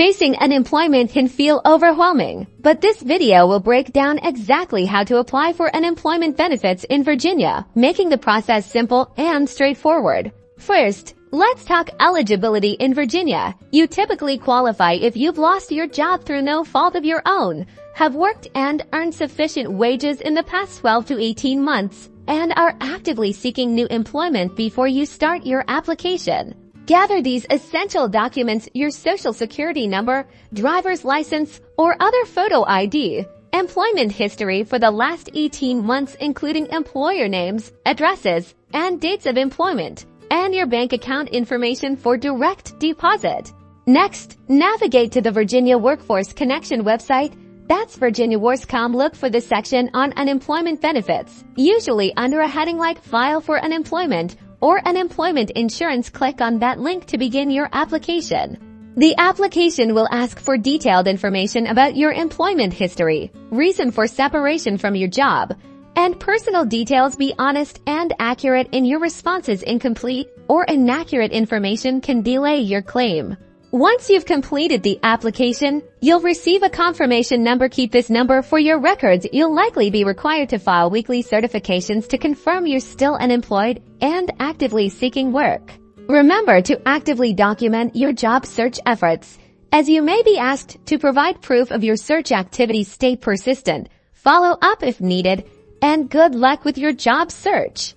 Facing unemployment can feel overwhelming, but this video will break down exactly how to apply for unemployment benefits in Virginia, making the process simple and straightforward. First, let's talk eligibility in Virginia. You typically qualify if you've lost your job through no fault of your own, have worked and earned sufficient wages in the past 12 to 18 months, and are actively seeking new employment before you start your application. Gather these essential documents: your social security number, driver's license, or other photo ID, employment history for the last 18 months including employer names, addresses, and dates of employment, and your bank account information for direct deposit. Next, navigate to the Virginia Workforce Connection website. That's virginiaWorks.com. Look for the section on unemployment benefits, usually under a heading like File for Unemployment or Unemployment Insurance. Click on that link to begin your application. The application will ask for detailed information about your employment history, reason for separation from your job, and personal details. Be honest and accurate in your responses. Incomplete or inaccurate information can delay your claim. Once you've completed the application, you'll receive a confirmation number. Keep this number for your records. You'll likely be required to file weekly certifications to confirm you're still unemployed and actively seeking work. Remember to actively document your job search efforts, as you may be asked to provide proof of your search activities. Stay persistent, follow up if needed, and good luck with your job search.